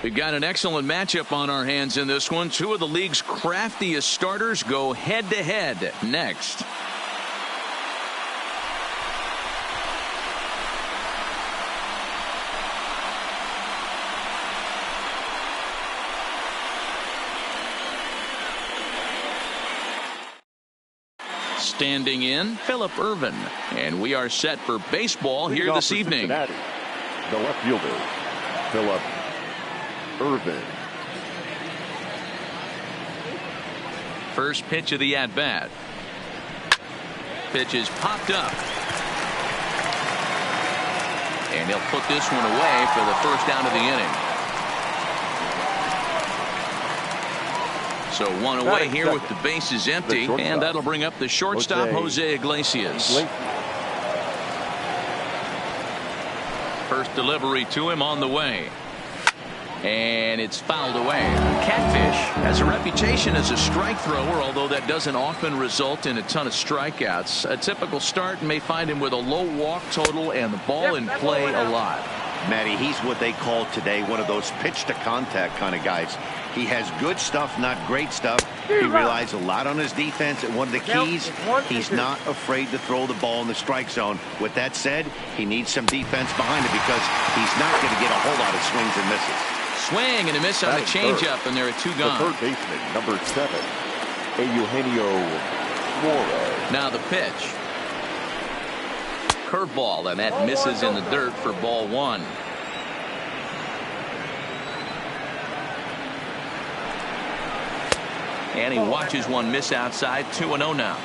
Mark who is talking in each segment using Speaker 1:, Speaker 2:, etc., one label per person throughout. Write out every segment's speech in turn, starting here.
Speaker 1: We've got an excellent matchup on our hands in this one. Two of the league's craftiest starters go head-to-head next. Standing in, Phillip Ervin. And we are set for baseball here this evening.
Speaker 2: The left fielder, Phillip Ervin.
Speaker 1: First pitch of the at-bat. Pitch is popped up. And he'll put this one away for the first out of the inning. So one away here with the bases empty, and that'll bring up the shortstop, Jose Iglesias. First delivery to him on the way. And it's fouled away. Catfish has a reputation as a strike thrower, although that doesn't often result in a ton of strikeouts. A typical start may find him with a low walk total and the ball in play a lot.
Speaker 3: Matty, he's what they call today one of those pitch to contact kind of guys. He has good stuff, not great stuff. He relies a lot on his defense, and one of the keys, he's not afraid to throw the ball in the strike zone. With that said, he needs some defense behind him because he's not going to get a whole lot of swings and misses.
Speaker 1: Swing and a miss on the changeup, and there are two gone.
Speaker 2: The third baseman, number 7, Eugenio Suarez.
Speaker 1: Now the pitch. Curveball, and that misses in the dirt for ball one. And he watches one miss outside. 2-0 now.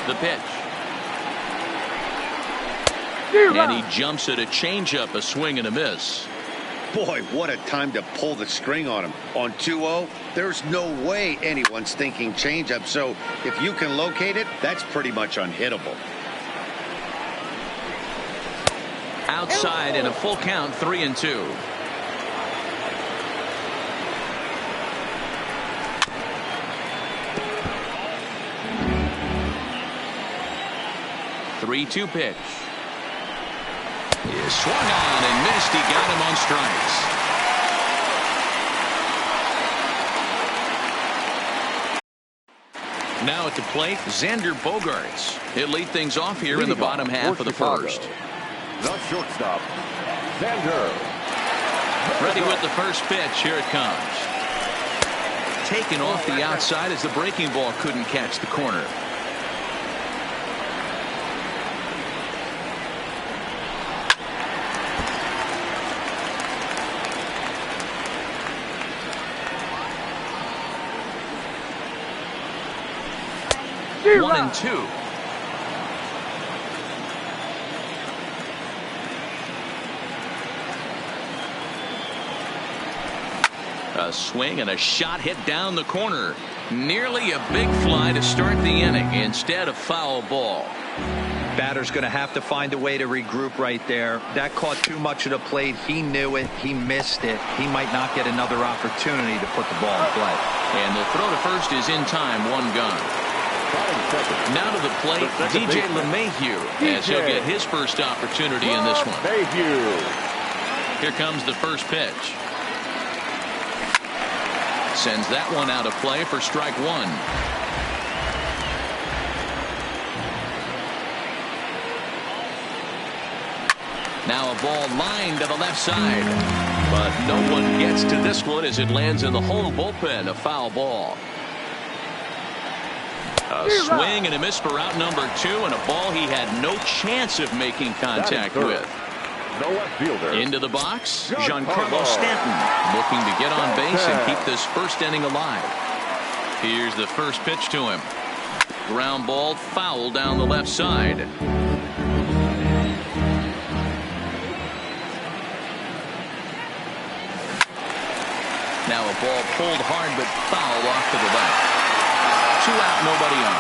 Speaker 1: The pitch. And he jumps at a changeup, a swing and a miss.
Speaker 3: Boy, what a time to pull the string on him. On 2-0, there's no way anyone's thinking changeup. So if you can locate it, that's pretty much unhittable.
Speaker 1: Outside in a full count, 3-2. Three-two pitch. Is swung on and missed. He got him on strikes. Now at the plate, Xander Bogaerts. He'll lead things off here in the bottom half of the first.
Speaker 2: The shortstop, Xander.
Speaker 1: Ready with the first pitch. Here it comes. Taken off the outside as the breaking ball couldn't catch the corner. One and two. A swing and a shot hit down the corner. Nearly a big fly to start the inning. Instead, a foul ball.
Speaker 4: Batter's going to have to find a way to regroup right there. That caught too much of the plate. He knew it. He missed it. He might not get another opportunity to put the ball in play.
Speaker 1: And the throw to first is in time. One gone. Now to the plate, DJ LeMahieu, as he'll get his first opportunity in this one. Here comes the first pitch. Sends that one out of play for strike one. Now a ball lined to the left side. But no one gets to this one as it lands in the whole bullpen. A foul ball. A swing and a miss for out number two, and a ball he had no chance of making contact with.
Speaker 2: The left fielder.
Speaker 1: Into the box, Giancarlo Stanton looking to get on base and keep this first inning alive. Here's the first pitch to him. Ground ball foul down the left side. Now a ball pulled hard but foul off to the left. 2 out, nobody on.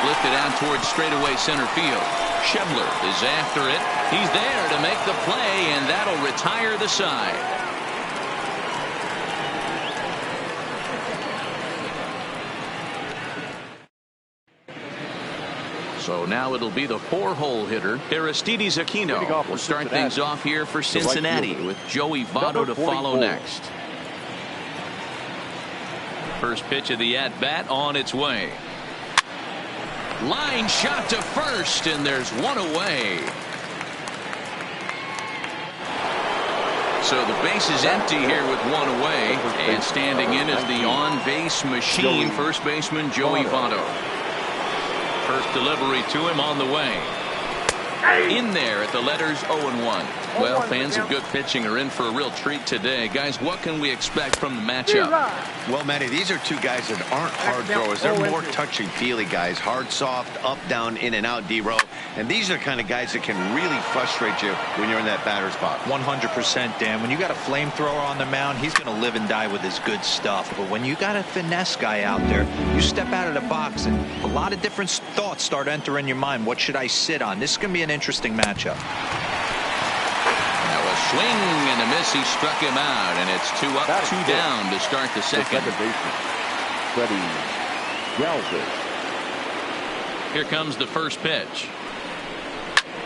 Speaker 1: Lifted out towards straightaway center field. Schebler is after it. He's there to make the play, and that'll retire the side. So now it'll be the 4-hole hitter, Aristides Aquino. Will start things off here for Cincinnati with Joey Votto to follow next. First pitch of the at-bat on its way. Line shot to first, and there's one away. So the base is empty here with one away, and standing in is the on-base machine, first baseman Joey Votto. First delivery to him on the way. In there at the letters 0-1. Well, fans of good pitching are in for a real treat today. Guys, what can we expect from the matchup?
Speaker 3: Well, Matty, these are two guys that aren't hard throwers. They're more touchy-feely guys. Hard, soft, up, down, in and out, D-row. And these are the kind of guys that can really frustrate you when you're in that batter's box.
Speaker 4: 100%, Dan. When you got a flamethrower on the mound, he's going to live and die with his good stuff. But when you got a finesse guy out there, you step out of the box and a lot of different thoughts start entering your mind. What should I sit on? This is going to be an interesting matchup.
Speaker 1: Now a swing and a miss. He struck him out, and it's 2 up, 2 down to start the second. Here comes the first pitch.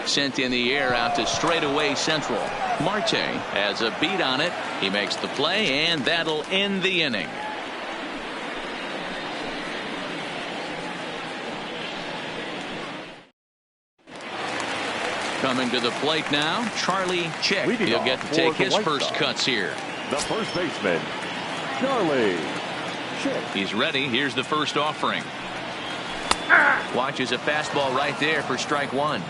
Speaker 1: Sent in the air out to straightaway central. Marte has a beat on it. He makes the play, and that'll end the inning. Coming to the plate now, Charlie Chick. He'll get to take his first cuts here.
Speaker 2: The first baseman, Charlie Chick.
Speaker 1: He's ready. Here's the first offering. Watches a fastball right there for strike one.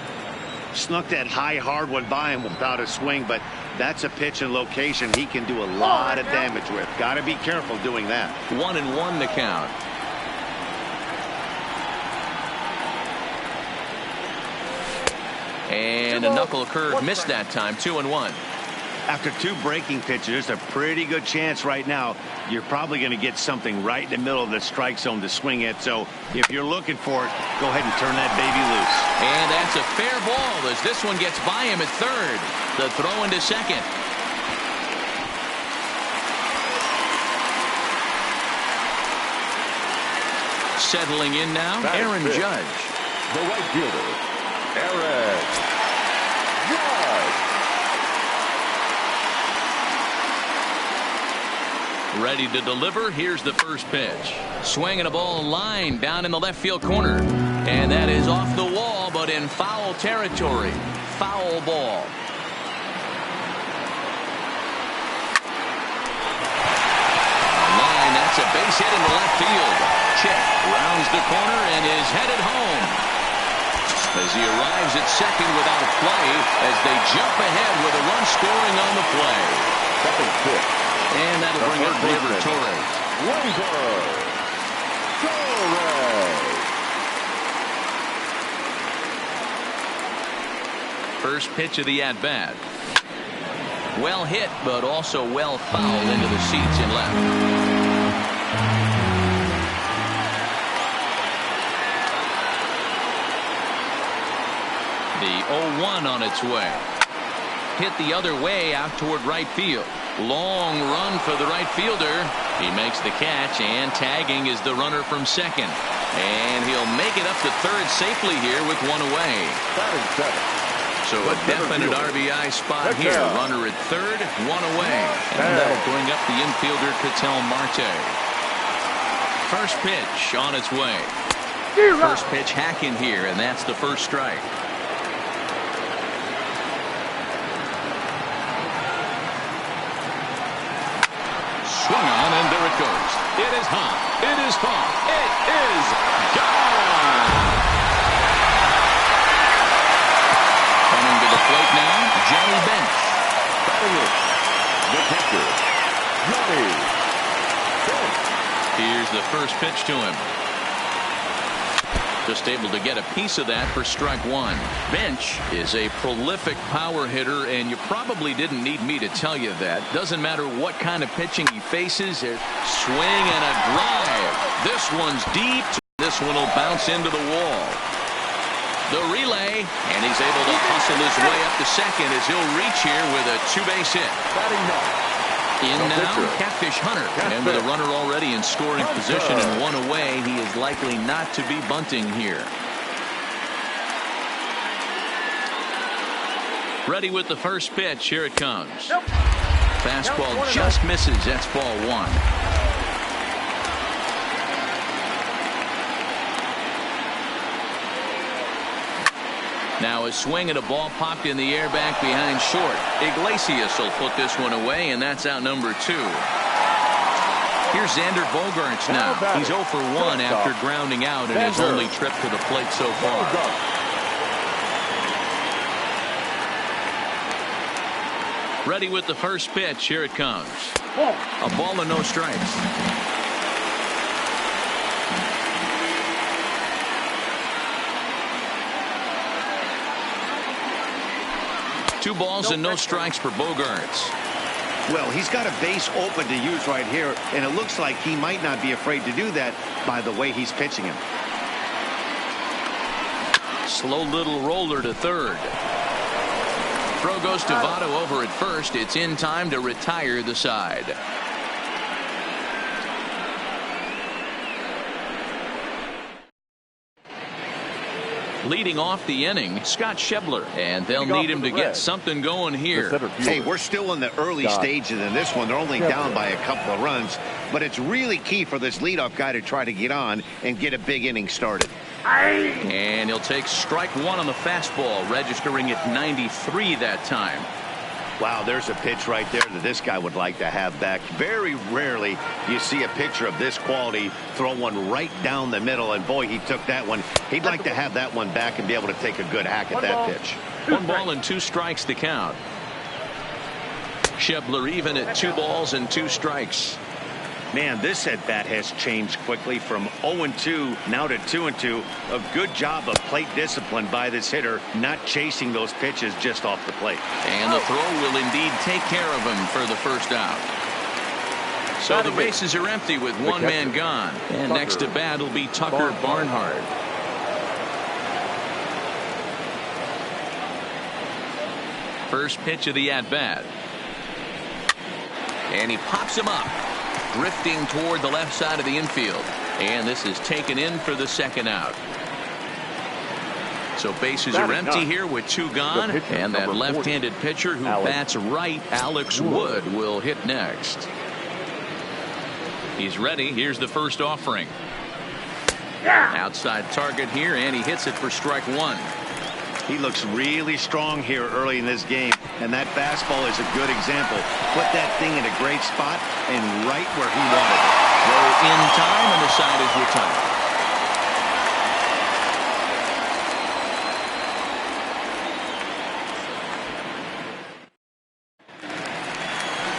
Speaker 3: Snuck that high, hard one by him without a swing, but that's a pitch and location he can do a lot of damage with. Got to be careful doing that.
Speaker 1: 1-1 to count. And a knuckle curve missed that time. 2-1.
Speaker 3: After 2 breaking pitches, there's a pretty good chance right now you're probably going to get something right in the middle of the strike zone to swing at. So if you're looking for it, go ahead and turn that baby loose.
Speaker 1: And that's a fair ball as this one gets by him at third. The throw into second. Settling in now, Aaron Judge.
Speaker 2: The right fielder, Aaron Judge.
Speaker 1: Ready to deliver. Here's the first pitch. Swinging a ball line down in the left field corner. And that is off the wall, but in foul territory. Foul ball. Line, that's a base hit into left field. Chick rounds the corner and is headed home. As he arrives at second without a play, as they jump ahead with a run scoring on the play.
Speaker 2: Second pitch.
Speaker 1: And that'll bring up Gleyber Torres. First pitch of the at-bat. Well hit, but also well fouled into the seats in left. The 0-1 on its way. Hit the other way out toward right field. Long run for the right fielder. He makes the catch, and tagging is the runner from second. And he'll make it up to third safely here with one away. So a definite RBI spot here. Runner at third, one away. And that'll bring up the infielder Ketel Marte. First pitch on its way. First pitch hacking here, and that's the first strike. Swung on, and there it goes. It is hot. It is far. It is gone. Coming to the plate now, Johnny Bench.
Speaker 2: Batting it, the catcher, Johnny Bench.
Speaker 1: Here's the first pitch to him. Just able to get a piece of that for strike one. Bench is a prolific power hitter, and you probably didn't need me to tell you that. Doesn't matter what kind of pitching he faces. Swing and a drive. This one's deep. This one will bounce into the wall. The relay, and he's able to hustle his way up to second as he'll reach here with a 2-base hit. In now, Catfish Hunter. And with a runner already in scoring position and one away, he is likely not to be bunting here. Ready with the first pitch. Here it comes. Fastball just misses. That's ball one. Now a swing and a ball popped in the air back behind short. Iglesias will put this one away, and that's out number 2. Here's Xander Bogaerts now. He's 0 for 1 after grounding out in his only trip to the plate so far. Ready with the first pitch. Here it comes. A ball and no strikes. Two balls and no strikes for Bogaerts.
Speaker 3: Well, he's got a base open to use right here, and it looks like he might not be afraid to do that by the way he's pitching him.
Speaker 1: Slow little roller to third. Throw goes to Votto over at first. It's in time to retire the side. Leading off the inning, Scott Schebler, and they'll need him to get something going here.
Speaker 3: Hey, we're still in the early stages in this one. They're only down by a couple of runs, but it's really key for this leadoff guy to try to get on and get a big inning started.
Speaker 1: And he'll take strike one on the fastball, registering at 93 that time.
Speaker 3: Wow, there's a pitch right there that this guy would like to have back. Very rarely you see a pitcher of this quality throw one right down the middle, and boy, he took that one. He'd like to have that one back and be able to take a good hack at that pitch.
Speaker 1: 1 ball and 2 strikes to count. Schebler even at 2 balls and 2 strikes.
Speaker 3: Man, this at-bat has changed quickly from 0-2 now to 2-2. A good job of plate discipline by this hitter, not chasing those pitches just off the plate.
Speaker 1: And the throw will indeed take care of him for the first out. So the bases are empty with 1 man gone. And next to bat will be Tucker Barnhart. First pitch of the at-bat. And he pops him up, drifting toward the left side of the infield. And this is taken in for the second out. So bases are empty here with 2 gone. And that left-handed pitcher who bats right, Alex Wood, will hit next. He's ready. Here's the first offering. Outside target here, and he hits it for strike 1.
Speaker 3: He looks really strong here early in this game, and that fastball is a good example. Put that thing in a great spot and right where he wanted it.
Speaker 1: Throw in time, and the side is retired.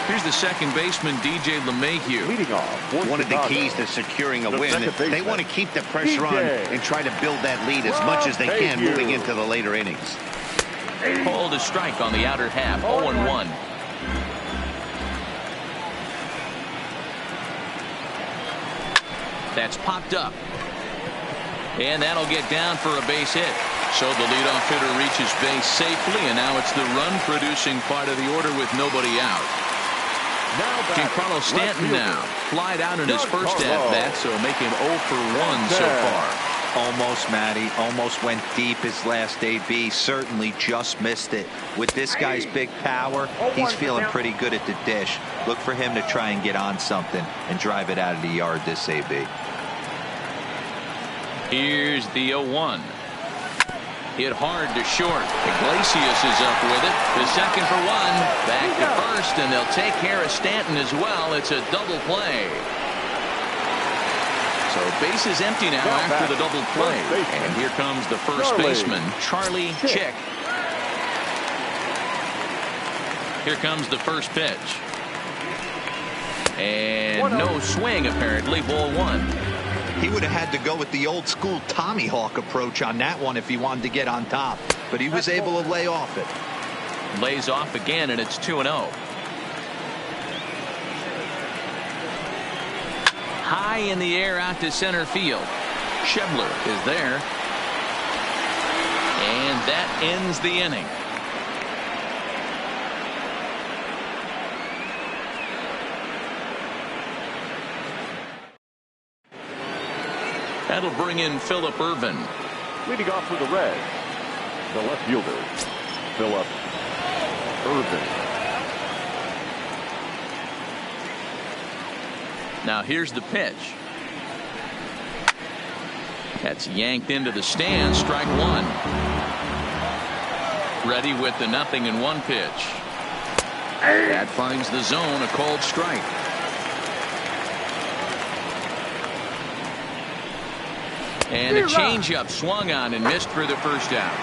Speaker 1: Here's the second baseman, DJ LeMahieu.
Speaker 2: Leading off,
Speaker 3: one of the keys to securing a win. They want to keep the pressure on and try to build that lead as much as they can moving into the later innings.
Speaker 1: Called a strike on the outer half, 0-1. That's popped up. And that'll get down for a base hit. So the leadoff hitter reaches base safely, and now it's the run-producing part of the order with nobody out. Giancarlo Stanton now flied out in his first at-bat, so making 0 for 1 so far.
Speaker 4: Almost, Matty. Almost went deep his last AB. Certainly just missed it. With this guy's big power, he's feeling pretty good at the dish. Look for him to try and get on something and drive it out of the yard this AB.
Speaker 1: Here's the 0-1. Hit hard to short. Iglesias is up with it. The second for 1. Back to first, and they'll take care of Stanton as well. It's a double play. So base is empty now after the double play. And here comes the first baseman, Charlie Chick. Here comes the first pitch. And no swing, apparently. Ball 1.
Speaker 4: He would have had to go with the old school Tommy Hawk approach on that one if he wanted to get on top, but he was able to lay off it.
Speaker 1: Lays off again, and it's 2-0. High in the air out to center field. Schebler is there. And that ends the inning. That'll bring in Phillip Ervin.
Speaker 2: Leading off for the Reds, the left fielder, Phillip Irvin.
Speaker 1: Now here's the pitch. That's yanked into the stand. Strike one. Ready with the 0-1 pitch. That finds the zone, a called strike. And a changeup swung on and missed for the first out.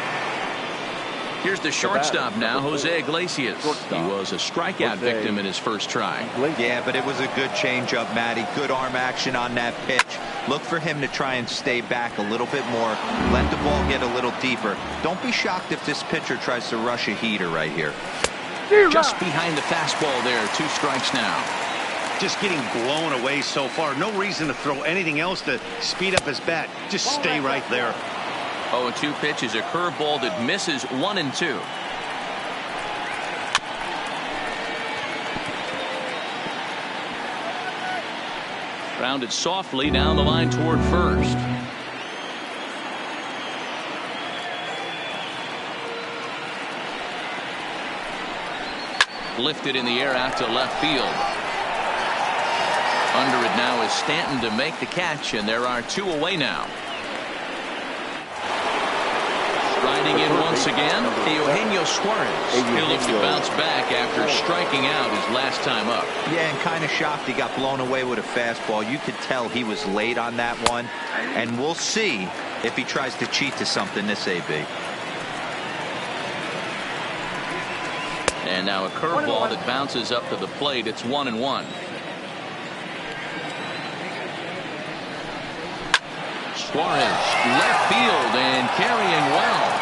Speaker 1: Here's the shortstop now, Jose Iglesias. He was a strikeout victim in his first try.
Speaker 4: Yeah, but it was a good changeup, Matty. Good arm action on that pitch. Look for him to try and stay back a little bit more. Let the ball get a little deeper. Don't be shocked if this pitcher tries to rush a heater right here.
Speaker 1: Just behind the fastball there. 2 strikes now.
Speaker 3: Just getting blown away so far. No reason to throw anything else to speed up his bat. Just stay right there.
Speaker 1: 0-2 pitch is a curveball that misses 1-2. Grounded softly down the line toward first. Lifted in the air out to left field. Under it now is Stanton to make the catch, and there are 2 away now. Riding in once again, Eugenio Suarez. He'll look to bounce back after striking out his last time up.
Speaker 4: Yeah, and kind of shocked he got blown away with a fastball. You could tell he was late on that one. And we'll see if he tries to cheat to something this AB.
Speaker 1: And now a curveball that bounces up to the plate. It's 1-1. Suarez, left field and carrying well.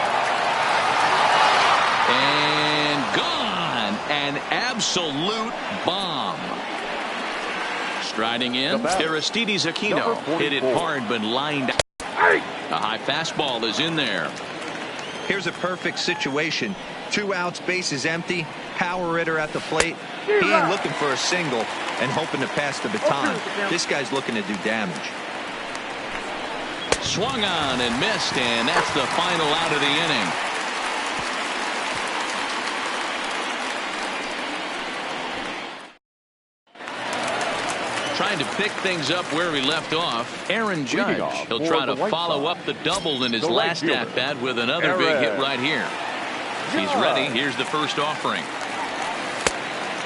Speaker 1: And gone. An absolute bomb. Striding in, Aristides Aquino. Hit it hard but lined out. A high fastball is in there.
Speaker 4: Here's a perfect situation. 2 outs, bases empty. Power hitter at the plate. He ain't looking for a single and hoping to pass the baton. This guy's looking to do damage.
Speaker 1: Swung on and missed, and that's the final out of the inning. Trying to pick things up where he left off. Aaron Judge. He'll try to follow up the double in his last at-bat with another big hit right here. He's ready. Here's the first offering.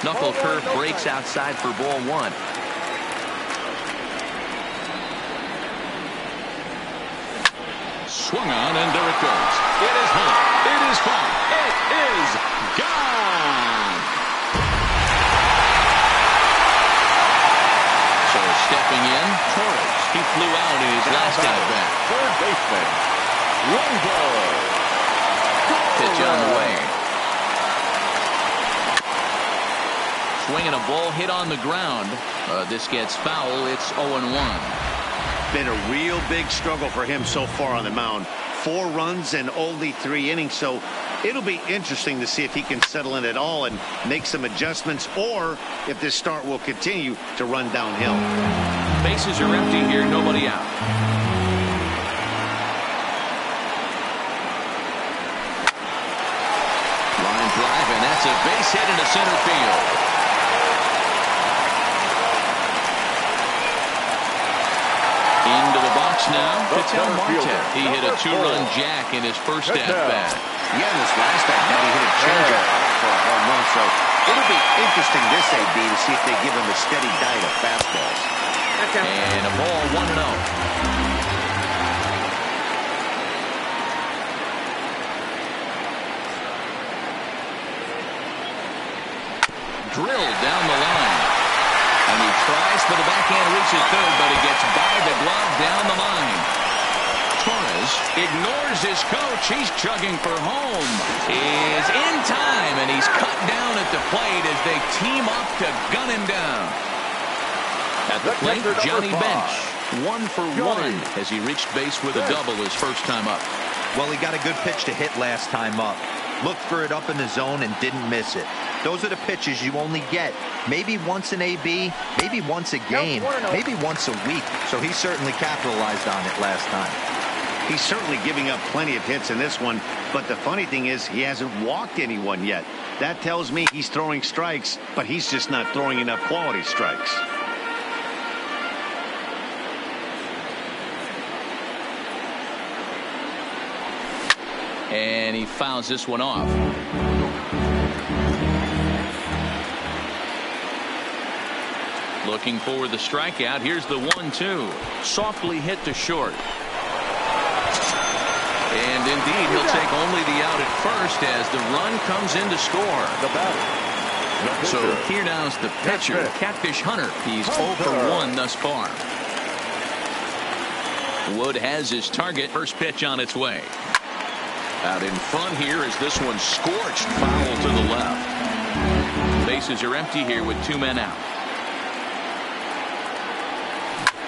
Speaker 1: Knuckle curve breaks outside for ball 1. Swung on, and there it goes. It is hot. It is far. It is gone. So stepping in, Torres. He flew out in his last at-bat.
Speaker 2: Third baseman, Longo.
Speaker 1: Pitch on the way. Swinging a ball hit on the ground. This gets foul. It's 0-1.
Speaker 3: Been a real big struggle for him so far on the mound. 4 runs in only 3 innings, so it'll be interesting to see if he can settle in at all and make some adjustments, or if this start will continue to run downhill.
Speaker 1: Bases are empty here, nobody out. Line drive, and that's a base hit into center field. Into the box now, Vital Marte. He hit a 2-run jack in his first at-bat.
Speaker 3: Yeah, in this last at-bat, he hit a changeup for a home run. So it'll be interesting this AB to see if they give him a steady diet of fastballs.
Speaker 1: And a ball 1-0. Drilled down the line. And he tries for the backhand, reaches third, but he gets by the glove down the line. Torres ignores his coach. He's chugging for home. Is in time, and he's cut down at the plate as they team up to gun him down. At the plate, Johnny Bench. 1 for 1 as he reached base with a double his first time up.
Speaker 4: Well, he got a good pitch to hit last time up. Looked for it up in the zone and didn't miss it. Those are the pitches you only get maybe once an AB, maybe once a game, maybe once a week. So he certainly capitalized on it last time.
Speaker 3: He's certainly giving up plenty of hits in this one, but the funny thing is he hasn't walked anyone yet. That tells me he's throwing strikes, but he's just not throwing enough quality strikes.
Speaker 1: And he fouls this one off. Looking for the strikeout. Here's the 1-2. Softly hit to short. And indeed, he'll take only the out at first as the run comes in to score.
Speaker 2: The batter.
Speaker 1: So here now's the pitcher, Catfish Hunter. He's 0 for 1 thus far. Wood has his target. First pitch on its way. Out in front here as this one scorched foul to the left. Bases are empty here with 2 men out.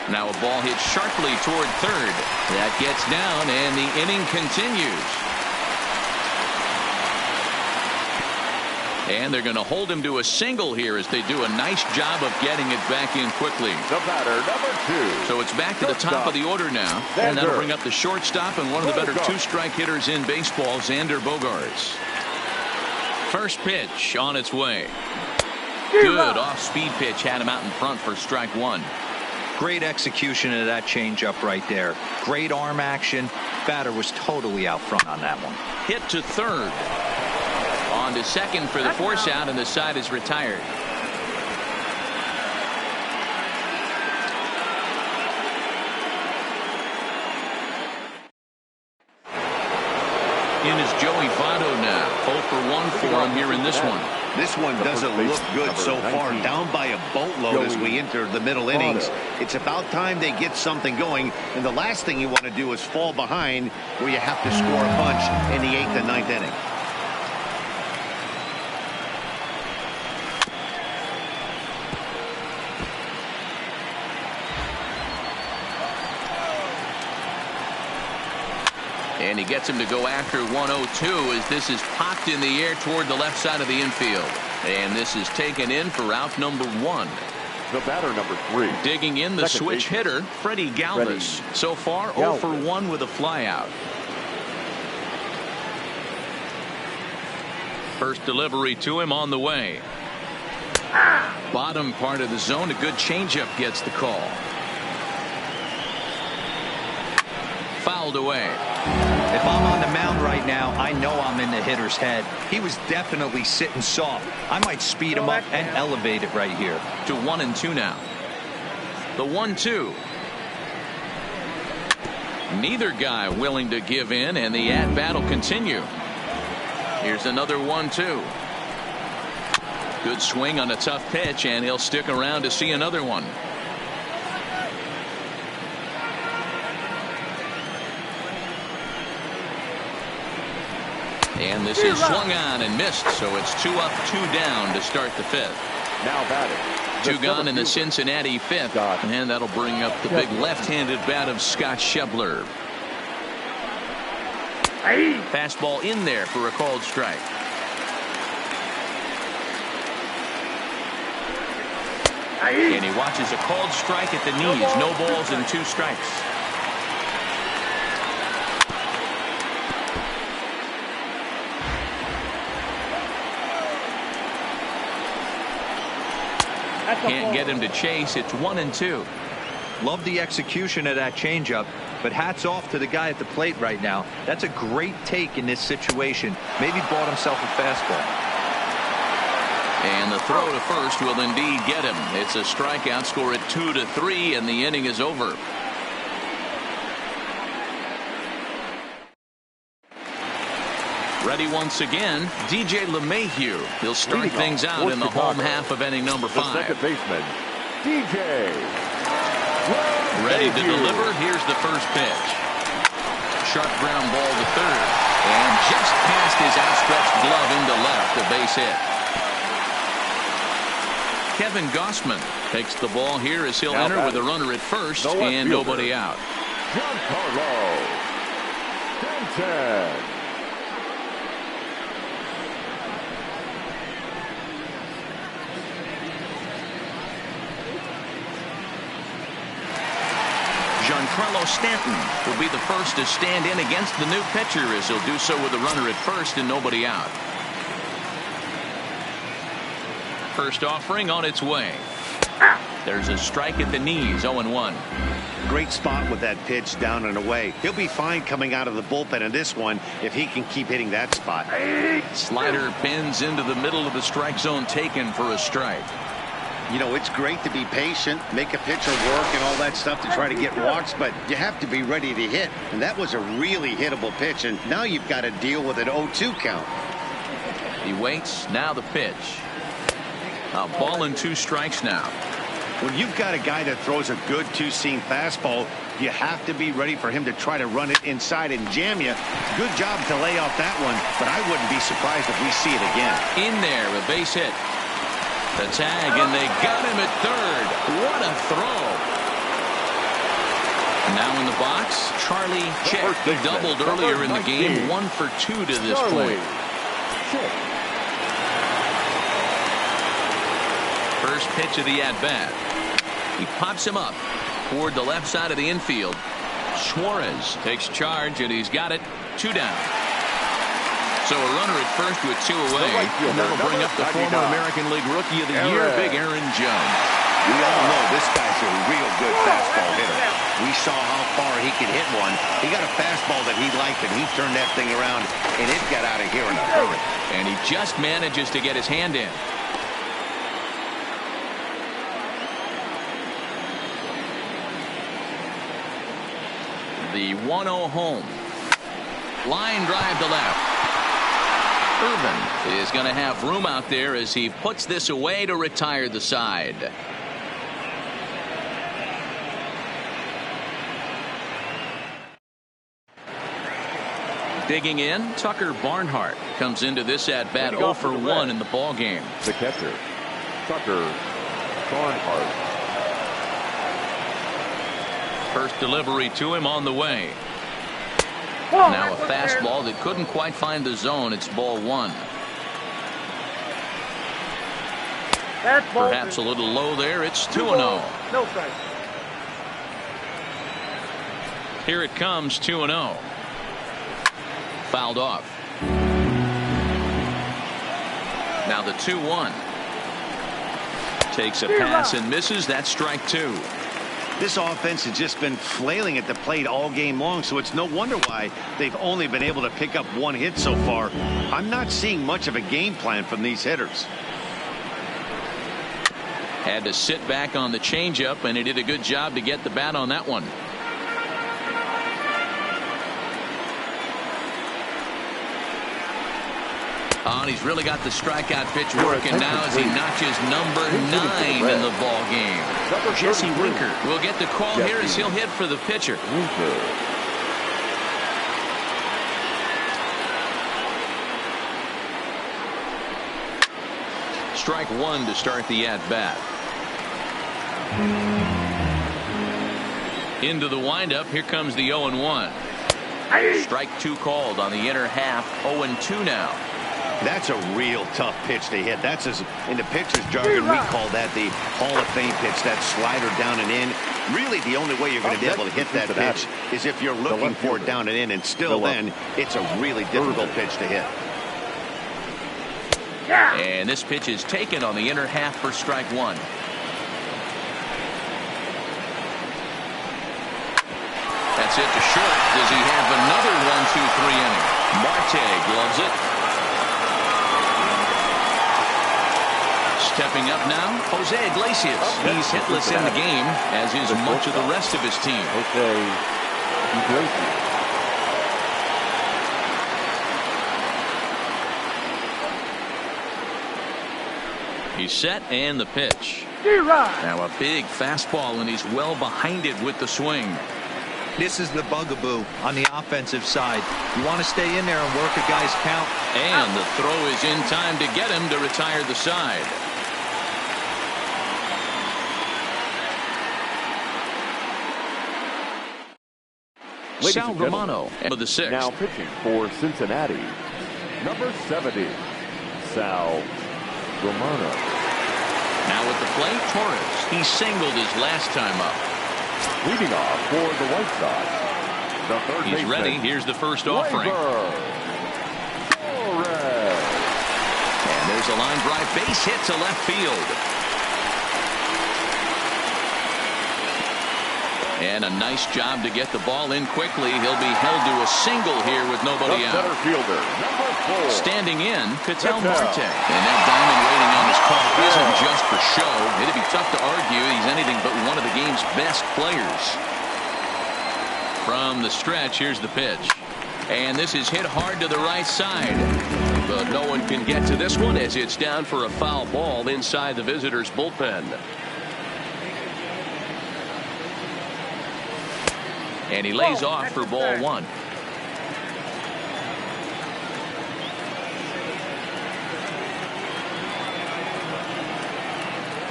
Speaker 1: Now a ball hit sharply toward third. That gets down and the inning continues. And they're going to hold him to a single here as they do a nice job of getting it back in quickly.
Speaker 2: The batter, number 2.
Speaker 1: So it's back to the top of the order now. And that'll bring up the shortstop and one of the better 2-strike hitters in baseball, Xander Bogaerts. First pitch on its way. Good off-speed pitch had him out in front for strike 1.
Speaker 4: Great execution of that changeup right there. Great arm action. Batter was totally out front on that one.
Speaker 1: Hit to third. On to second for the force out, and the side is retired. In is Joey Votto now. 0 for 1 for him here in this one.
Speaker 3: This one doesn't look good so far. Down by a boatload as we enter the middle innings. It's about time they get something going. And the last thing you want to do is fall behind where you have to score a bunch in the 8th and 9th inning.
Speaker 1: And he gets him to go after 1-0-2 as this is popped in the air toward the left side of the infield. And this is taken in for out number 1.
Speaker 2: The batter, number 3.
Speaker 1: Digging in the switch hitter, Freddie Galvis. So far 0 for 1 with a flyout. First delivery to him on the way. Bottom part of the zone. A good changeup gets the call. Fouled away.
Speaker 4: If I'm on the mound right now, I know I'm in the hitter's head. He was definitely sitting soft. I might speed him up and elevate it right here.
Speaker 1: To 1-2 now. The 1-2. Neither guy willing to give in, and the at-bat will continue. Here's another 1-2. Good swing on a tough pitch, and he'll stick around to see another one. And this is swung on and missed, so it's 2 up, 2 down to start the 5th.
Speaker 2: Now batting.
Speaker 1: 2 gone in the Cincinnati 5th, and that'll bring up the big left-handed bat of Scott Schebler. Fastball in there for a called strike. And he watches a called strike at the knees. No balls and 2 strikes. Can't get him to chase. It's 1-2.
Speaker 4: Love the execution of that changeup, but hats off to the guy at the plate right now. That's a great take in this situation. Maybe bought himself a fastball.
Speaker 1: And the throw to first will indeed get him. It's a strikeout. Score at 2-3, and the inning is over. Ready once again, DJ LeMahieu. He'll start things out in the home half of inning number 5.
Speaker 2: Second baseman, DJ.
Speaker 1: Ready to deliver. Here's the first pitch. Sharp ground ball to third. And just past his outstretched glove into left, a base hit. Kevin Gossman takes the ball here as he'll enter with a runner at first and nobody out.
Speaker 2: Giancarlo Stanton.
Speaker 1: Giancarlo Stanton will be the first to stand in against the new pitcher, as he'll do so with a runner at first and nobody out. First offering on its way. There's a strike at the knees, 0-1.
Speaker 3: Great spot with that pitch down and away. He'll be fine coming out of the bullpen in this one if he can keep hitting that spot.
Speaker 1: Slider pins into the middle of the strike zone, taken for a strike.
Speaker 3: You know, it's great to be patient, make a pitcher work and all that stuff to try to get walks, but you have to be ready to hit. And that was a really hittable pitch, and now you've got to deal with an 0-2 count.
Speaker 1: He waits. Now the pitch. A ball and 2 strikes now.
Speaker 3: When you've got a guy that throws a good two-seam fastball, you have to be ready for him to try to run it inside and jam you. Good job to lay off that one, but I wouldn't be surprised if we see it again.
Speaker 1: In there, a base hit. The tag, and they got him at third. What a throw. Now in the box, Charlie Chick. He doubled earlier in the game, 1 for 2 to this point. First pitch of the at-bat. He pops him up toward the left side of the infield. Suarez takes charge, and he's got it. 2 down. So a runner at first with 2 away. And that'll bring up the former American League Rookie of the Year, Big Aaron Judge.
Speaker 3: We all know this guy's a real good fastball hitter. We saw how far he could hit one. He got a fastball that he liked, and he turned that thing around, and it got out of here in a hurry.
Speaker 1: And he just manages to get his hand in. The 1-0 home. Line drive to left. Irvin is going to have room out there as he puts this away to retire the side. Digging in, Tucker Barnhart comes into this at-bat 0 for 1 in the ball game.
Speaker 2: The catcher, Tucker Barnhart.
Speaker 1: First delivery to him on the way. Now a fastball that couldn't quite find the zone. It's ball 1. Perhaps a little low there. It's 2-0.
Speaker 5: No strike.
Speaker 1: Here it comes, 2-0. Fouled off. Now the 2-1. Takes a pass and misses. That's strike 2.
Speaker 3: This offense has just been flailing at the plate all game long, so it's no wonder why they've only been able to pick up 1 hit so far. I'm not seeing much of a game plan from these hitters.
Speaker 1: Had to sit back on the changeup, and he did a good job to get the bat on that one. Oh, and he's really got the strikeout pitch working now as he notches number 9 in the ball game. Jesse Winker will get the call here as he'll hit for the pitcher. Strike 1 to start the at-bat. Into the windup. Here comes the 0-1. Strike 2 called on the inner half. 0-2 now.
Speaker 3: That's a real tough pitch to hit. That's in the pitcher's jargon, we call that the Hall of Fame pitch, that slider down and in. Really, the only way you're going to be able to hit that pitch is if you're looking for it down and in, and still then, it's a really difficult pitch to hit.
Speaker 1: And this pitch is taken on the inner half for strike 1. That's it to short. Does he have another 1-2-3 inning? Marte gloves it. Stepping up now, Jose Iglesias. He's hitless in the game, as is much of the rest of his team.
Speaker 2: Jose Iglesias.
Speaker 1: He's set, and the pitch. Now a big fastball, and he's well behind it with the swing.
Speaker 4: This is the bugaboo on the offensive side. You want to stay in there and work a guy's count.
Speaker 1: And the throw is in time to get him to retire the side. Sal Romano for the 6th.
Speaker 2: Now pitching for Cincinnati, number 70, Sal Romano.
Speaker 1: Now at the plate, Torres. He singled his last time up.
Speaker 2: Leading off for the White Sox, the third
Speaker 1: He's
Speaker 2: baseman,
Speaker 1: ready. Here's the first offering. And there's a line drive base hit to left field. And a nice job to get the ball in quickly. He'll be held to a single here with nobody
Speaker 2: the
Speaker 1: out.
Speaker 2: center fielder, number 4.
Speaker 1: Standing in, Ketel Marte. And that diamond rating on his car isn't just for show. It'd be tough to argue he's anything but one of the game's best players. From the stretch, here's the pitch. And this is hit hard to the right side. But no one can get to this one as it's down for a foul ball inside the visitors' bullpen. And he lays off for ball 1.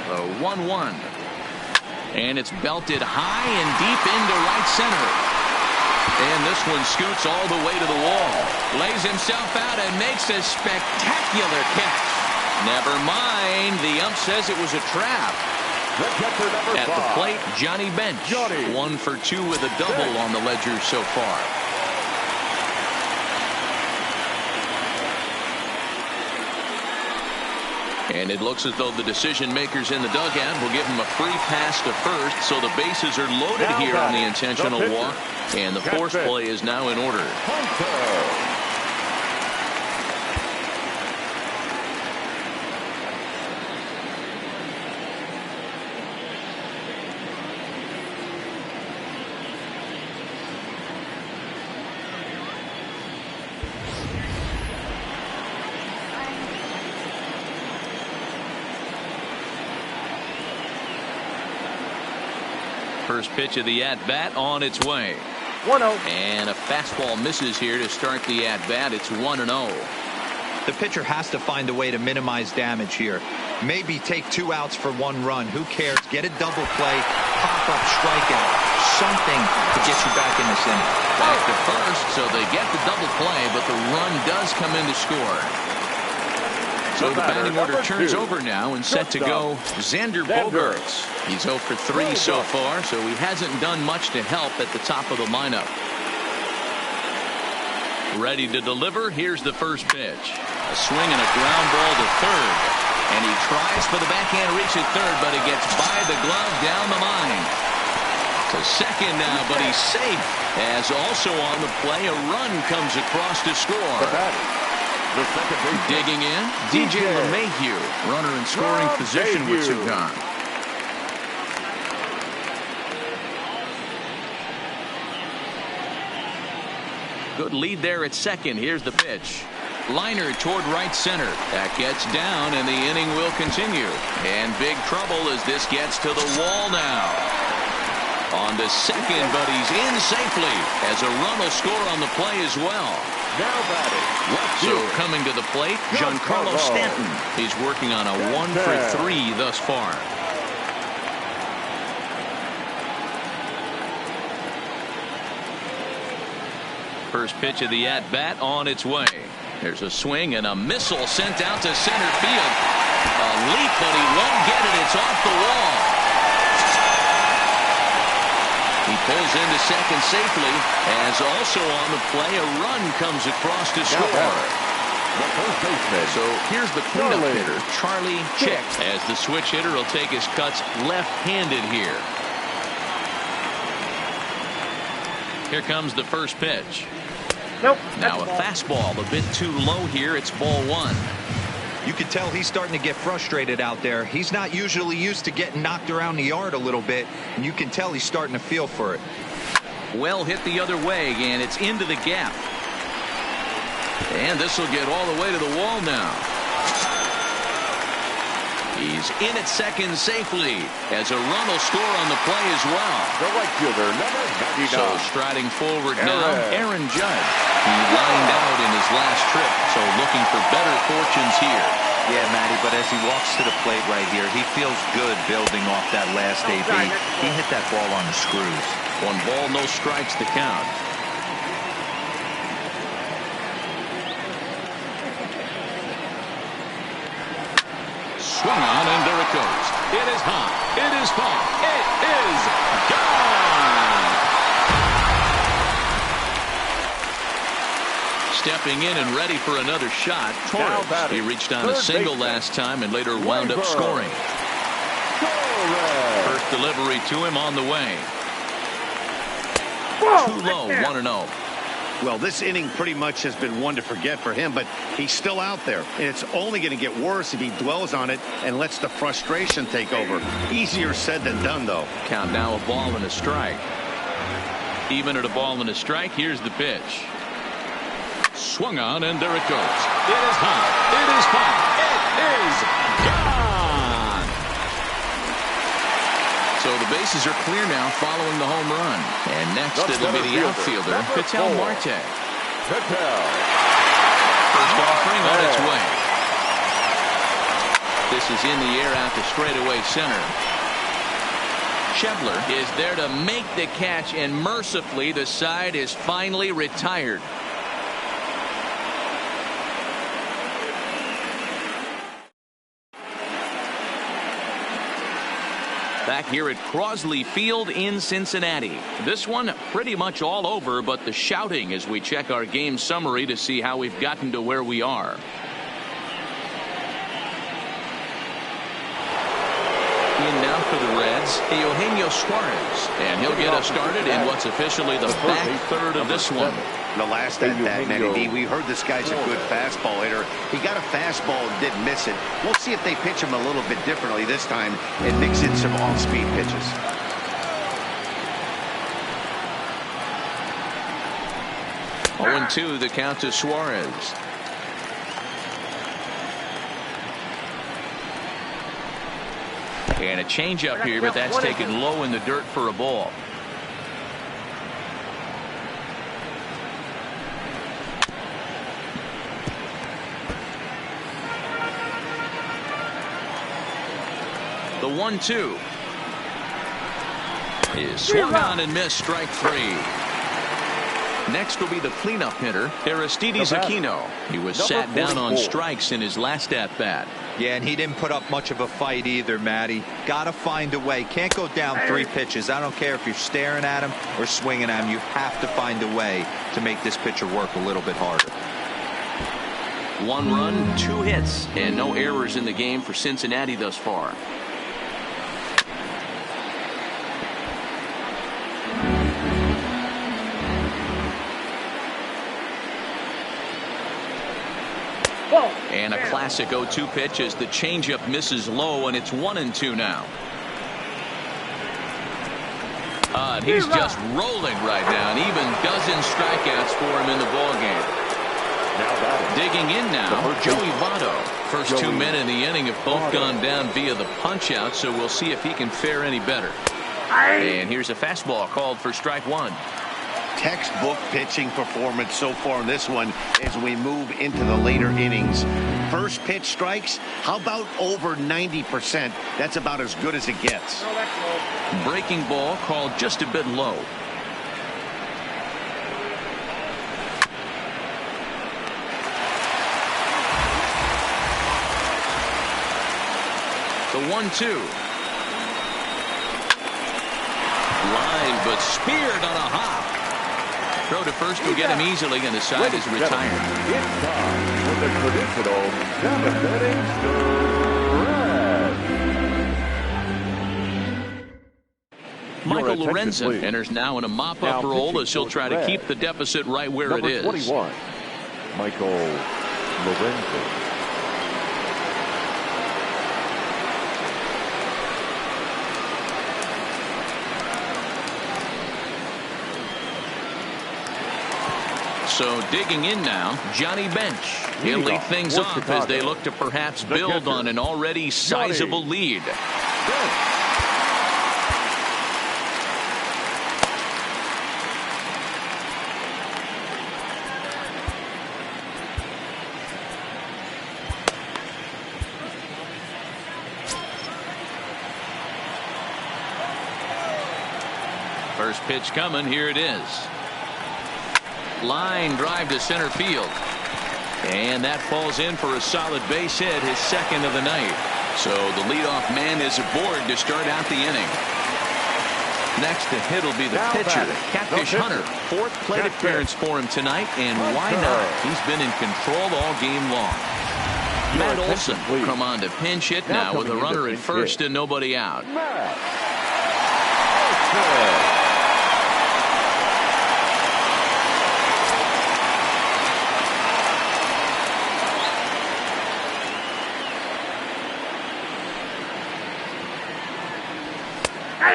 Speaker 1: The 1-1. And it's belted high and deep into right center. And this one scoots all the way to the wall. Lays himself out and makes a spectacular catch. Never mind. The ump says it was a trap. At the plate, Johnny Bench. 1 for 2 with a double on the ledger so far. And it looks as though the decision makers in the dugout will give him a free pass to first, so the bases are loaded here on the intentional walk, and the force play is now in order. First pitch of the at-bat on its way.
Speaker 5: 1-0.
Speaker 1: And a fastball misses here to start the at-bat. It's 1-0.
Speaker 4: The pitcher has to find a way to minimize damage here. Maybe take 2 outs for 1 run. Who cares? Get a double play, pop-up strikeout, something to get you back in this inning.
Speaker 1: Back to first, so they get the double play, but the run does come in to score. So the batting order turns over now and set to go Xander Bogaerts. He's 0 for 3 so far, so he hasn't done much to help at the top of the lineup. Ready to deliver. Here's the first pitch. A swing and a ground ball to third. And he tries for the backhand reach at third, but it gets by the glove down the line. To second now, but he's safe. As also on the play, a run comes across to score. Digging in, DJ LeMahieu, runner in scoring position with 2 gone. Good lead there at second. Here's the pitch. Liner toward right center. That gets down, and the inning will continue. And big trouble as this gets to the wall now. On to second, but he's in safely as a run will score on the play as well.
Speaker 2: Now batting.
Speaker 1: So coming to the plate, Giancarlo Stanton. He's working on a 1 for 3 thus far. First pitch of the at-bat on its way. There's a swing and a missile sent out to center field. A leap, but he won't get it. It's off the wall. He pulls into second safely, as also on the play, a run comes across to score. So here's the cleanup hitter, Charlie Chick, as the switch hitter will take his cuts left-handed here. Here comes the first pitch.
Speaker 5: Nope.
Speaker 1: Now a fastball a bit too low here. It's ball 1.
Speaker 4: You can tell he's starting to get frustrated out there. He's not usually used to getting knocked around the yard a little bit, and you can tell he's starting to feel for it.
Speaker 1: Well hit the other way, and it's into the gap. And this will get all the way to the wall now. He's in at second safely, as a run will score on the play as well.
Speaker 2: The right fielder, number 99.
Speaker 1: So striding forward now, Aaron Judge. He lined out in his last trip, so looking for better fortunes here.
Speaker 4: Yeah, Matty, but as he walks to the plate right here, he feels good building off that last AB. He hit that ball on the screws.
Speaker 1: 1 ball, no strikes to count. Swung on, and there it goes. It is hot. It is far. It is gone. stepping in and ready for another shot. Torres, he reached on a single last time and later wound up scoring. First delivery to him on the way. Too low, 1-0.
Speaker 3: Well, this inning pretty much has been one to forget for him, but he's still out there. And it's only going to get worse if he dwells on it and lets the frustration take over. Easier said than done, though.
Speaker 1: Count now, a ball and a strike. Even at a ball and a strike, here's the pitch. Swung on, and there it goes. It is high. It is high. It is gone. So the bases are clear now following the home run. And next it'll be the outfielder, Ketel Marte. First offering on its way. This is in the air out to straightaway center. Schebler is there to make the catch, and mercifully the side is finally retired. Back here at Crosley Field in Cincinnati. This one pretty much all over, but the shouting as we check our game summary to see how we've gotten to where we are. In now for the Reds, Eugenio Suarez, and he'll get us started in what's officially the back third of this one.
Speaker 3: The last at that, Matty D, we heard this guy's a good fastball hitter. He got a fastball and didn't miss it. We'll see if they pitch him a little bit differently this time and mix in some off-speed pitches.
Speaker 1: Oh, 0-2 the count to Suarez. And a changeup here, but that's taken low in the dirt for a ball. The 1-2 is swung on and missed, strike three. Next will be the cleanup hitter, Aristides Aquino. He was sat down on strikes in his last at-bat.
Speaker 4: Yeah, and he didn't put up much of a fight either, Matty. Got to find a way. Can't go down 3 pitches. I don't care if you're staring at him or swinging at him. You have to find a way to make this pitcher work a little bit harder.
Speaker 1: 1 run, 2 hits, and no errors in the game for Cincinnati thus far. And a classic 0-2 pitch as the changeup misses low, and it's 1-2 now. And he's just rolling right now, and even dozen strikeouts for him in the ballgame. Digging in now, Joey Votto. First 2 men in the inning have both gone down via the punch-out, so we'll see if he can fare any better. And here's a fastball called for strike 1.
Speaker 3: Textbook pitching performance so far in this one as we move into the later innings. First pitch strikes, how about over 90%? That's about as good as it gets.
Speaker 1: Breaking ball called just a bit low. The 1-2. Line, but speared on a hop. Throw to first will get him easily, and the side is retired.
Speaker 2: It's time for the traditional 7th inning.
Speaker 1: Michael Lorenzen enters now in a mop-up role as he'll try to keep the deficit right where it is.
Speaker 2: Number 21, Michael Lorenzen.
Speaker 1: So digging in now, Johnny Bench. He'll lead things off as they look to perhaps build on an already sizable lead. First pitch coming, here it is. Line drive to center field. And that falls in for a solid base hit, his second of the night. So the leadoff man is aboard to start out the inning. Next to hit will be the pitcher, Catfish Hunter. Fourth plate appearance for him tonight, and why not? He's been in control all game long. Matt Olson will come on to pinch hit now with a runner at first and nobody out.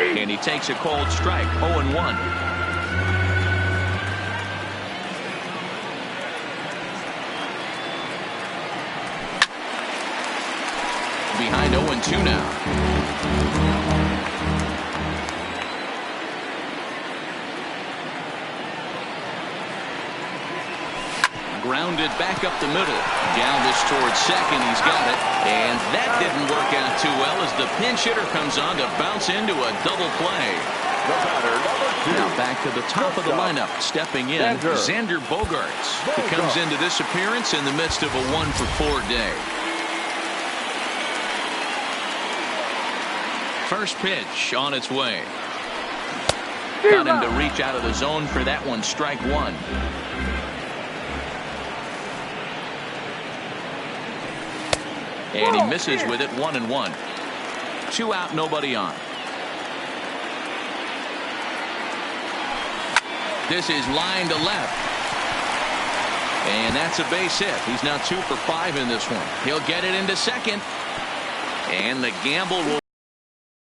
Speaker 1: And he takes a cold strike, 0-1. Behind 0-2 now. Grounded back up the middle. Galvis towards second. He's got it. And that didn't work out too well as the pinch hitter comes on to bounce into a double play. Now back to the top of the lineup. Stepping in, Xander Bogaerts. He comes into this appearance in the midst of a 1-for-4 day. First pitch on its way. Got him to reach out of the zone for that one. Strike one. And he misses with it, 1-1. 2 out, nobody on. This is line to left. And that's a base hit. He's now 2 for 5 in this one. He'll get it into second. And the gamble will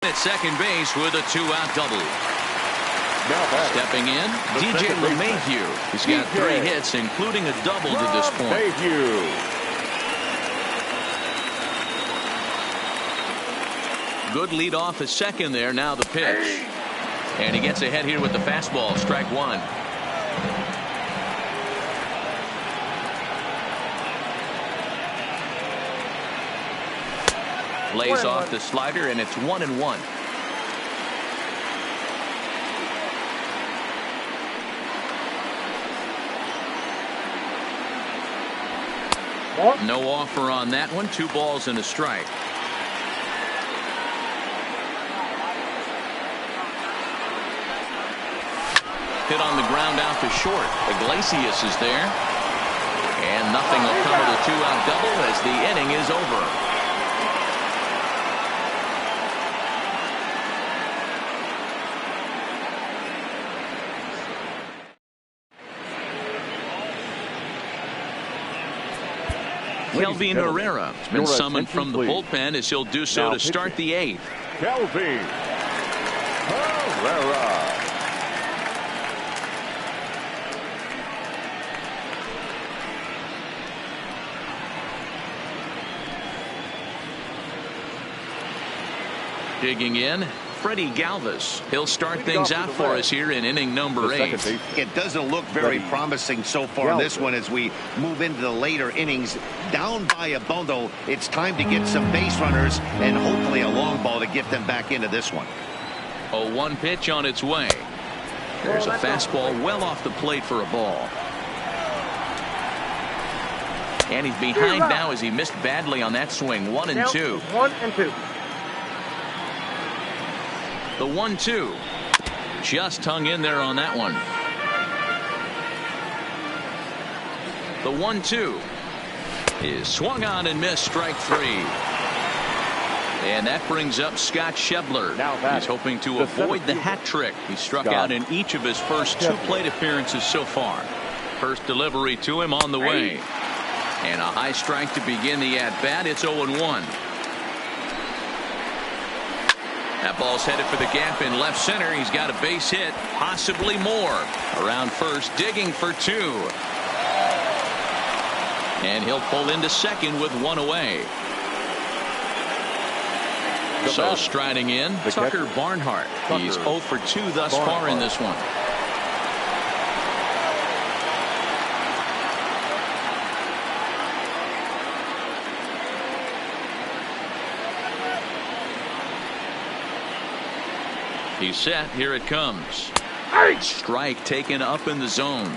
Speaker 1: at second base with a 2-out double. Stepping in, DJ LeMahieu. He's got 3 hits, including a double to this point. Good lead off at second there. Now the pitch. And he gets ahead here with the fastball. Strike one. Lays off the slider, and it's 1-1. No offer on that one. 2 balls and a strike. Hit on the ground out to short. Iglesias is there. And nothing will come of the 2-out double as the inning is over. Kelvin Herrera has been summoned from the bullpen as he'll do so to start the 8th.
Speaker 2: Kelvin Herrera.
Speaker 1: Digging in, Freddie Galvis. He'll start things out for us here in inning number 8.
Speaker 3: It doesn't look very promising so far in this one as we move into the later innings. Down by a bundle, it's time to get some base runners and hopefully a long ball to get them back into this one.
Speaker 1: 0-1 pitch on its way. There's a fastball well off the plate for a ball. And he's behind now as he missed badly on that swing. 1-2.
Speaker 5: 1-2.
Speaker 1: The 1-2 just hung in there on that one. The 1-2 is swung on and missed. Strike 3. And that brings up Scott Schebler. He's hoping to avoid the hat trick. He struck out in each of his first 2 plate appearances so far. First delivery to him on the way. And a high strike to begin the at-bat. It's 0-1. That ball's headed for the gap in left center. He's got a base hit, possibly more. Around first, digging for 2. And he'll pull into second with 1 away. So striding in, Tucker Barnhart. He's 0 for 2 thus far in this one. He's set. Here it comes. Strike taken up in the zone.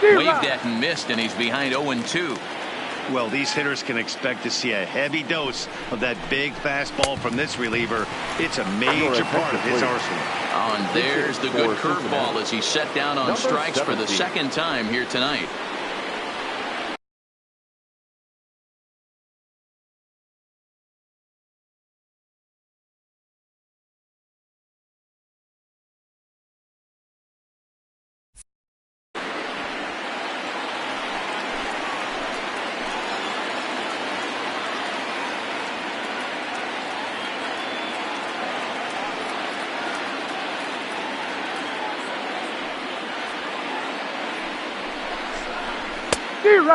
Speaker 1: Waved at and missed, and he's behind 0-2.
Speaker 3: Well, these hitters can expect to see a heavy dose of that big fastball from this reliever. It's a major part of his arsenal.
Speaker 1: Oh, and there's the good curveball as he's set down on strikes for the second time here tonight.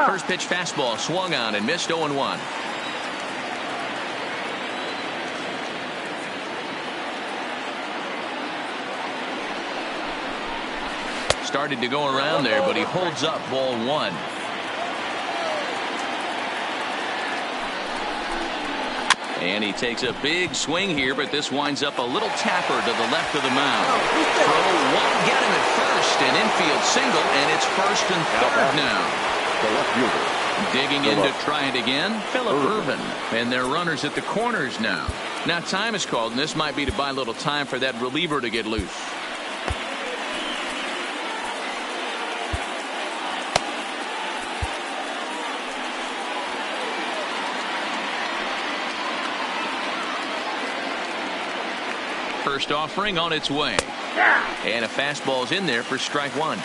Speaker 1: First pitch fastball swung on and missed 0-1. Started to go around there, but he holds up ball 1. And he takes a big swing here, but this winds up a little tapper to the left of the mound. Throw won't get him at first, an infield single, and it's first and third now.
Speaker 2: The left fielder.
Speaker 1: Digging in to try it again, Phillip Ervin. And they're runners at the corners now. Now time is called, and this might be to buy a little time for that reliever to get loose. First offering on its way. And a fastball's in there for strike 1.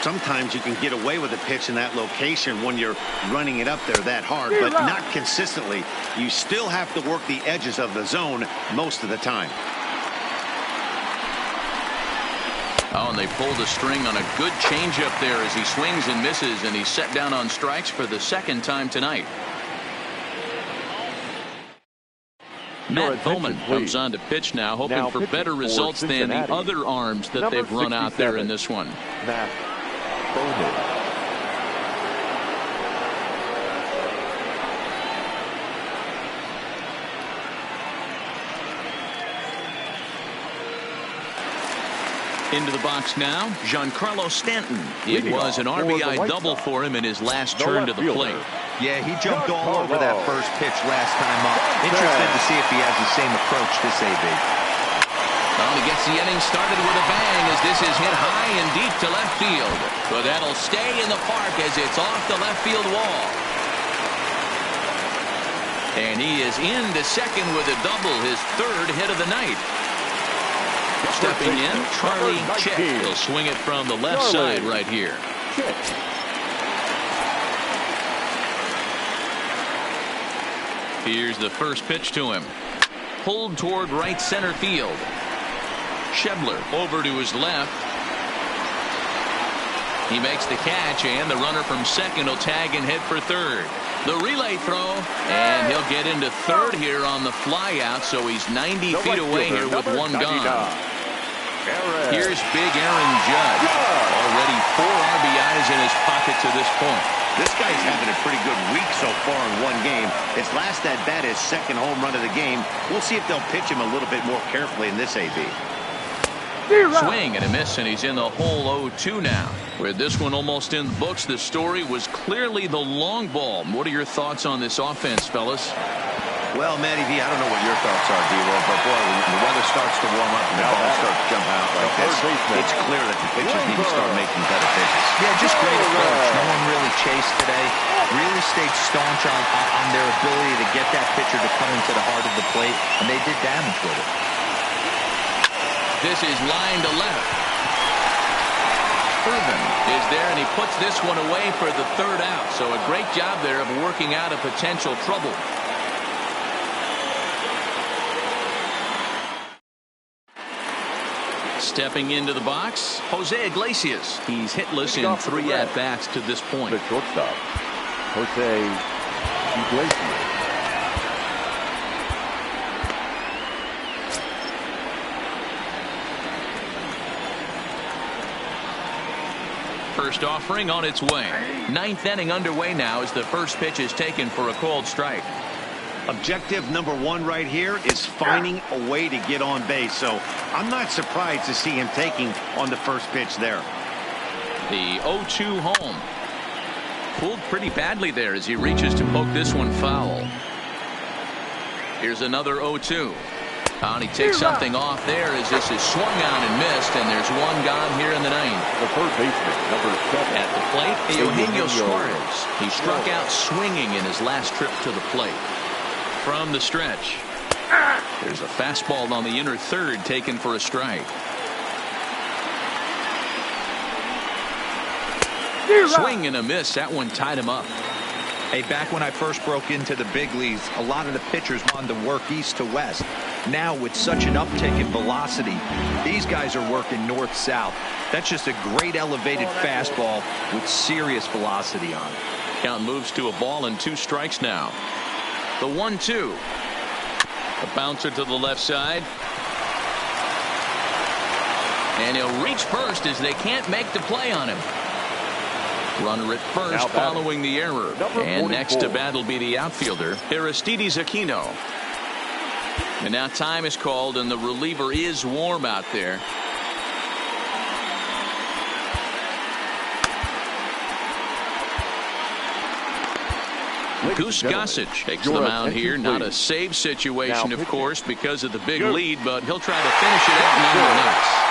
Speaker 3: Sometimes you can get away with a pitch in that location when you're running it up there that hard, but not consistently. You still have to work the edges of the zone most of the time.
Speaker 1: Oh, and they pulled a string on a good changeup there as he swings and misses, and he's set down on strikes for the second time tonight. Matt Bowman comes on to pitch now, hoping for better results than the other arms that they've run out there in this one.
Speaker 2: Matt Bowman.
Speaker 1: Into the box now, Giancarlo Stanton. It was an RBI double for him in his last turn to the plate.
Speaker 4: Yeah, he jumped all over that first pitch last time up. Interested to see if he has the same approach this AB.
Speaker 1: Well, he gets the inning started with a bang as this is hit high and deep to left field. But that'll stay in the park as it's off the left field wall. And he is into second with a double, his third hit of the night. Stepping in, Charlie Chick. He'll swing it from the left side right here. Here's the first pitch to him. Pulled toward right center field. Schebler over to his left. He makes the catch, and the runner from second will tag and head for third. The relay throw, and he'll get into third here on the fly out, so he's 90 feet away here with one gone. Here's big Aaron Judge. Already 4 RBIs in his pocket to this point.
Speaker 3: This guy's having a pretty good week so far in one game. His last at bat, his second home run of the game. We'll see if they'll pitch him a little bit more carefully in this AB.
Speaker 1: Swing and a miss, and he's in the hole 0-2 now. With this one almost in the books, the story was clearly the long ball. What are your thoughts on this offense, fellas?
Speaker 3: Well, Matty V, I don't know what your thoughts are, D-Roll, but boy, when the weather starts to warm up and the ball starts to jump out like this, it's clear that the pitchers need to start making better pitches.
Speaker 4: Yeah, just great approach. No one really chased today. Really stayed staunch on their ability to get that pitcher to come into the heart of the plate, and they did damage with it.
Speaker 1: This is line to left. Ervin is there, and he puts this one away for the third out. So a great job there of working out a potential trouble. Stepping into the box, Jose Iglesias. He's hitless in 3 at-bats to this point.
Speaker 2: The shortstop, Jose Iglesias.
Speaker 1: First offering on its way. 9th inning underway now as the first pitch is taken for a called strike.
Speaker 3: Objective number 1 right here is finding a way to get on base. So I'm not surprised to see him taking on the first pitch there.
Speaker 1: The 0-2 home. Pulled pretty badly there as he reaches to poke this one foul. Here's another 0-2. And he takes something off there as this is swung on and missed, and there's one gone here in the ninth.
Speaker 2: The first baseman, number 7.
Speaker 1: At the plate, Eugenio Suarez. He struck out swinging in his last trip to the plate. From the stretch, there's a fastball on the inner third taken for a strike. Swing and a miss. That one tied him up.
Speaker 4: Hey, back when I first broke into the big leagues, a lot of the pitchers wanted to work east to west. Now, with such an uptick in velocity, these guys are working north-south. That's just a great elevated fastball with serious velocity on it.
Speaker 1: Count moves to a ball and 2 strikes now. The 1-2. A bouncer to the left side. And he'll reach first as they can't make the play on him. Runner at first following the error. And next to bat will be the outfielder, Aristides Aquino. And now time is called, and the reliever is warm out there. Goose Gossage takes the mound here. Not a save situation, of course, because of the big lead, but he'll try to finish it out nonetheless.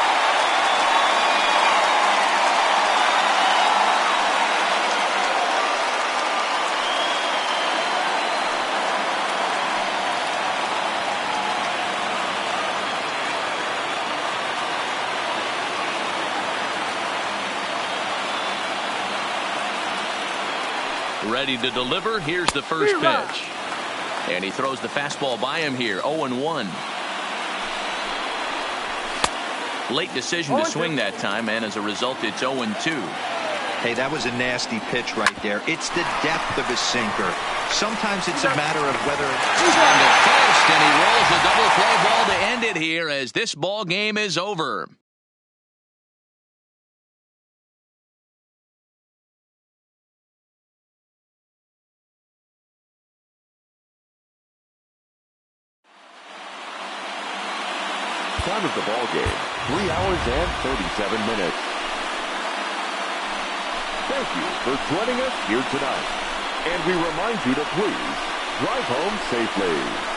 Speaker 1: Ready to deliver. Here's the first pitch. And he throws the fastball by him here. 0-1. Late decision to swing that time, and as a result, it's 0-2.
Speaker 4: Hey, that was a nasty pitch right there. It's the depth of his sinker. Sometimes it's a matter of whether
Speaker 1: it's on to first, and he rolls a double play ball to end it here as this ball game is over.
Speaker 2: Time of the ball game, 3 hours and 37 minutes. Thank you for joining us here tonight. And we remind you to please drive home safely.